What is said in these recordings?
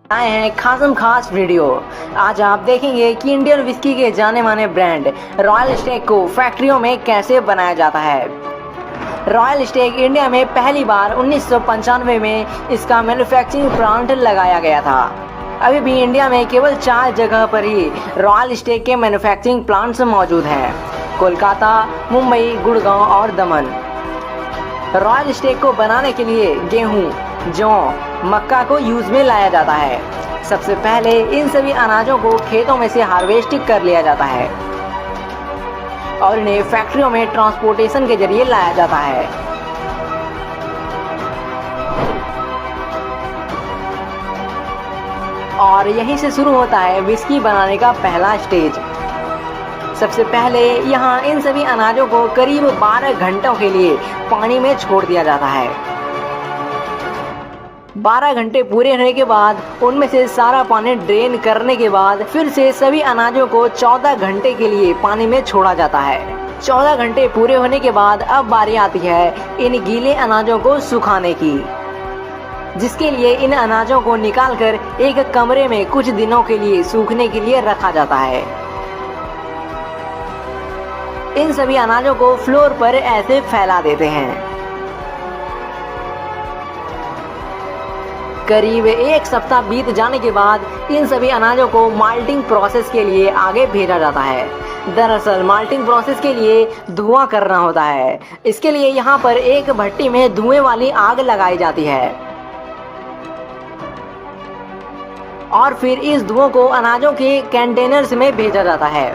आए हैं खासम खास वीडियो। आज आप देखेंगे कि इंडियन विस्की के जाने माने ब्रांड रॉयल स्टेग को फैक्ट्रियों में कैसे बनाया जाता है। रॉयल स्टेग इंडिया में पहली बार 1995 में इसका मैन्युफैक्चरिंग प्लांट लगाया गया था। अभी भी इंडिया में केवल 4 जगह पर ही रॉयल स्टेग के मैन्युफैक्चरिंग प्लांट्स मौजूद हैं: कोलकाता, मुंबई, गुड़गांव और दमन। रॉयल स्टेग को बनाने के लिए गेहूं, जौ, मक्का को यूज में लाया जाता है। सबसे पहले इन सभी अनाजों को खेतों में से हार्वेस्ट कर लिया जाता है और इन्हें फैक्ट्रियों में ट्रांसपोर्टेशन के जरिए लाया जाता है। और यहीं से शुरू होता है विस्की बनाने का पहला स्टेज। सबसे पहले यहाँ इन सभी अनाजों को करीब 12 घंटों के लिए पानी में छोड़ दिया जाता है। 12 घंटे पूरे होने के बाद उनमें से सारा पानी ड्रेन करने के बाद फिर से सभी अनाजों को 14 घंटे के लिए पानी में छोड़ा जाता है। 14 घंटे पूरे होने के बाद अब बारी आती है इन गीले अनाजों को सुखाने की, जिसके लिए इन अनाजों को निकालकर एक कमरे में कुछ दिनों के लिए सूखने के लिए रखा जाता है। इन सभी अनाजों को फ्लोर पर ऐसे फैला देते हैं। करीब 1 सप्ताह बीत जाने के बाद इन सभी अनाजों को माल्टिंग प्रोसेस के लिए आगे भेजा जाता है। दरअसल माल्टिंग प्रोसेस के लिए धुआं करना होता है। इसके लिए यहाँ पर एक भट्टी में धुएं वाली आग लगाई जाती है और फिर इस धुओं को अनाजों के कंटेनर्स में भेजा जाता है,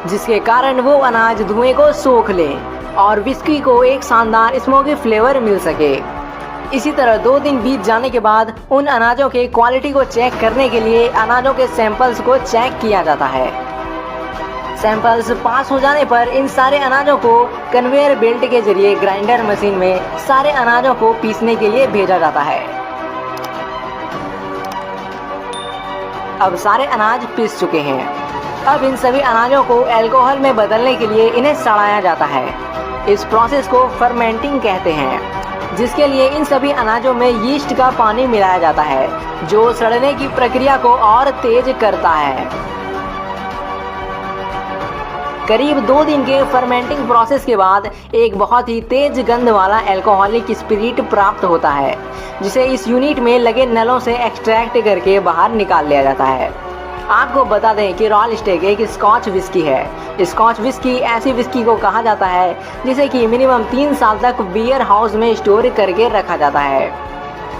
जिसके कारण वो अनाज धुएं को सोख ले और विस्की को एक शानदार स्मोकी फ्लेवर मिल सके। इसी तरह 2 दिन बीत जाने के बाद उन अनाजों के क्वालिटी को चेक करने के लिए अनाजों के सैंपल्स को चेक किया जाता है। सैंपल्स पास हो जाने पर इन सारे अनाजों को कन्वेयर बेल्ट के जरिए ग्राइंडर मशीन में सारे अनाजों को पीसने के लिए भेजा जाता है। अब सारे अनाज पीस चुके हैं। अब इन सभी अनाजों को अल्कोहल में बदलने के लिए इन्हें सड़ाया जाता है। इस प्रोसेस को फर्मेंटिंग कहते हैं, जिसके लिए इन सभी अनाजों में यीस्ट का पानी मिलाया जाता है, जो सड़ने की प्रक्रिया को और तेज करता है। करीब 2 दिन के फर्मेंटिंग प्रोसेस के बाद एक बहुत ही तेज गंध वाला अल्कोहलिक स्पिरिट प्राप्त होता है, जिसे इस यूनिट में लगे नलों से एक्सट्रैक्ट करके बाहर निकाल लिया जाता है। आपको बता दें कि रॉयल स्टेग एक स्कॉच विस्की है। स्कॉच विस्की ऐसी विस्की को कहा जाता है जिसे कि मिनिमम 3 साल तक बियर हाउस में स्टोर करके रखा जाता है।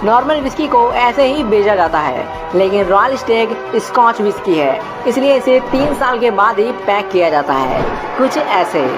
नॉर्मल विस्की को ऐसे ही बेचा जाता है, लेकिन रॉयल स्टेग स्कॉच विस्की है, इसलिए इसे 3 साल के बाद ही पैक किया जाता है, कुछ ऐसे।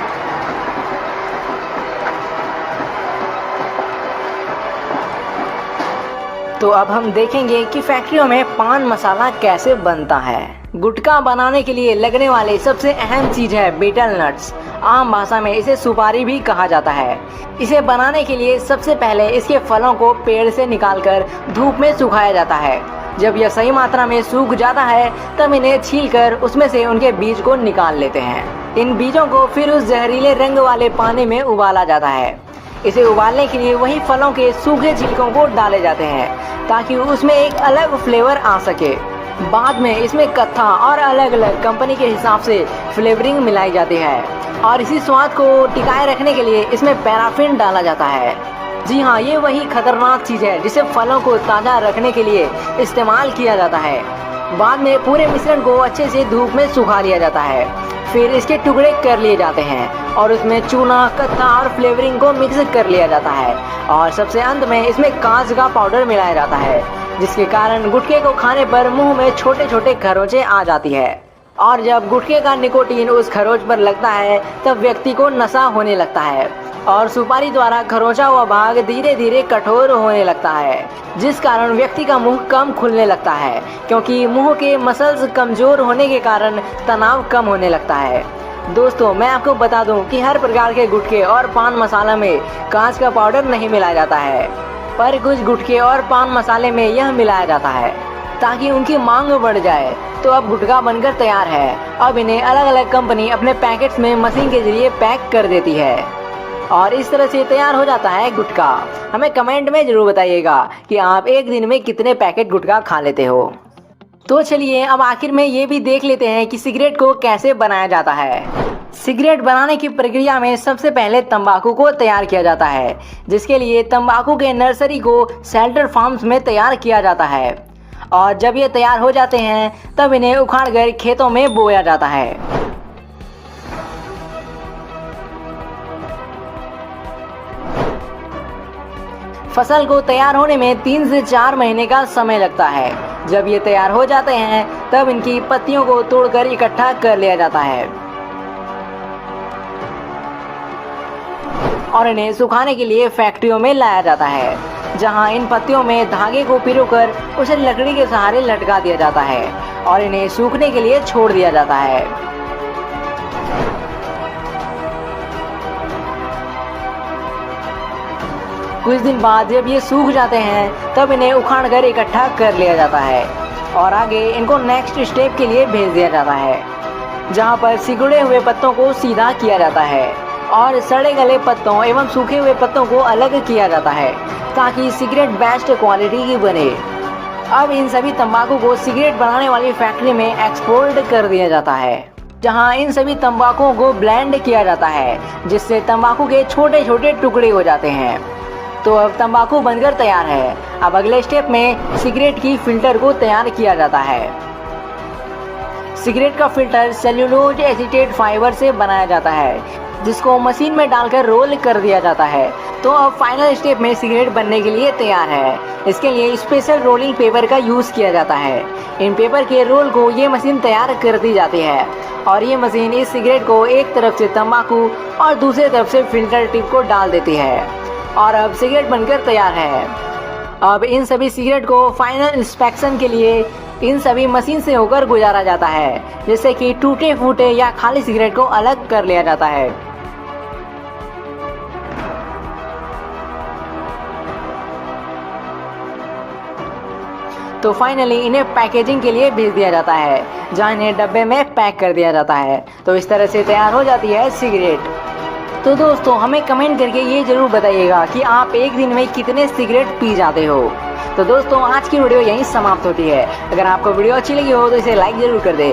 तो अब हम देखेंगे कि फैक्ट्रियों में पान मसाला कैसे बनता है। गुटखा बनाने के लिए लगने वाले सबसे अहम चीज है बीटल नट्स। आम भाषा में इसे सुपारी भी कहा जाता है। इसे बनाने के लिए सबसे पहले इसके फलों को पेड़ से निकालकर धूप में सुखाया जाता है। जब यह सही मात्रा में सूख जाता है तब इन्हें छीलकर उसमें से उनके बीज को निकाल लेते हैं। इन बीजों को फिर उस जहरीले रंग वाले पानी में उबाला जाता है। इसे उबालने के लिए वही फलों के सूखे छिलकों को डाले जाते हैं ताकि उसमें एक अलग फ्लेवर आ सके। बाद में इसमें कत्था और अलग अलग कंपनी के हिसाब से फ्लेवरिंग मिलाई जाती है और इसी स्वाद को टिकाए रखने के लिए इसमें पैराफिन डाला जाता है। जी हाँ, ये वही खतरनाक चीज़ है जिसे फलों को ताज़ा रखने के लिए इस्तेमाल किया जाता है। बाद में पूरे मिश्रण को अच्छे से धूप में सुखा लिया जाता है, फिर इसके टुकड़े कर लिए जाते हैं और उसमें चूना, कत्था और फ्लेवरिंग को मिक्स कर लिया जाता है और सबसे अंत में इसमें कांच का पाउडर मिलाया जाता है, जिसके कारण गुटखे को खाने पर मुंह में छोटे छोटे खरोंचे आ जाती है और जब गुटखे का निकोटीन उस खरोंच पर लगता है तब व्यक्ति को नशा होने लगता है और सुपारी द्वारा खरोंचा हुआ भाग धीरे धीरे कठोर होने लगता है, जिस कारण व्यक्ति का मुंह कम खुलने लगता है, क्योंकि मुंह के मसल्स कमजोर होने के कारण तनाव कम होने लगता है। दोस्तों, मैं आपको बता दूं कि हर प्रकार के गुटखे और पान मसाला में कांच का पाउडर नहीं मिलाया जाता है, पर कुछ गुटखे और पान मसाले में यह मिलाया जाता है ताकि उनकी मांग बढ़ जाए। तो अब गुटखा बनकर तैयार है। अब इन्हें अलग अलग कंपनी अपने पैकेट्स में मशीन के जरिए पैक कर देती है और इस तरह से तैयार हो जाता है गुटखा। हमें कमेंट में जरूर बताइएगा कि आप एक दिन में कितने पैकेट गुटखा खा लेते हो। तो चलिए अब आखिर में ये भी देख लेते हैं कि सिगरेट को कैसे बनाया जाता है। सिगरेट बनाने की प्रक्रिया में सबसे पहले तंबाकू को तैयार किया जाता है, जिसके लिए तंबाकू के नर्सरी को शेल्टर फार्म्स में तैयार किया जाता है और जब ये तैयार हो जाते हैं तब इन्हें उखाड़कर खेतों में बोया जाता है। फसल को तैयार होने में 3 से 4 महीने का समय लगता है। जब ये तैयार हो जाते हैं तब इनकी पत्तियों को तोड़कर इकट्ठा कर लिया जाता है और इन्हें सुखाने के लिए फैक्ट्रियों में लाया जाता है, जहां इन पत्तियों में धागे को पिरोकर उसे लकड़ी के सहारे लटका दिया जाता है और इन्हें सूखने के लिए छोड़ दिया जाता है। कुछ दिन बाद जब ये सूख जाते हैं तब इन्हें उखाड़कर इकट्ठा कर लिया जाता है और आगे इनको नेक्स्ट स्टेप के लिए भेज दिया जाता है, जहां पर सिकुड़े हुए पत्तों को सीधा किया जाता है और सड़े गले पत्तों एवं सूखे हुए पत्तों को अलग किया जाता है ताकि सिगरेट बेस्ट क्वालिटी की बने। अब इन सभी तंबाकू को सिगरेट बनाने वाली फैक्ट्री में एक्सपोर्ट कर दिया जाता है, जहां इन सभी तंबाकुओं को ब्लेंड किया जाता है, जिससे तंबाकू के छोटे छोटे टुकड़े हो जाते हैं। तो अब तंबाकू बनकर तैयार है। अब अगले स्टेप में सिगरेट की फिल्टर को तैयार किया जाता है। सिगरेट का फिल्टर सेल्यूलोज एसीटेट फाइबर से बनाया जाता है, जिसको मशीन में डालकर रोल कर दिया जाता है। तो अब फाइनल स्टेप में सिगरेट बनने के लिए तैयार है। इसके लिए स्पेशल रोलिंग पेपर का यूज किया जाता है। इन पेपर के रोल को ये मशीन तैयार कर दी जाती है और ये मशीन इस सिगरेट को एक तरफ से तंबाकू और दूसरी तरफ से फिल्टर टिप को डाल देती है और अब सिगरेट बनकर तैयार है। अब इन सभी सिगरेट को फाइनल इंस्पेक्शन के लिए इन सभी मशीन से होकर गुजारा जाता है, जैसे कि टूटे फूटे या खाली सिगरेट को अलग कर लिया जाता है। तो फाइनली इन्हें पैकेजिंग के लिए भेज दिया जाता है, जहां इन्हें डब्बे में पैक कर दिया जाता है। तो इस तरह से तैयार हो जाती है सिगरेट। तो दोस्तों हमें कमेंट करके ये जरूर बताइएगा कि आप एक दिन में कितने सिगरेट पी जाते हो। तो दोस्तों आज की वीडियो यहीं समाप्त होती है। अगर आपको वीडियो अच्छी लगी हो तो इसे लाइक जरूर कर दे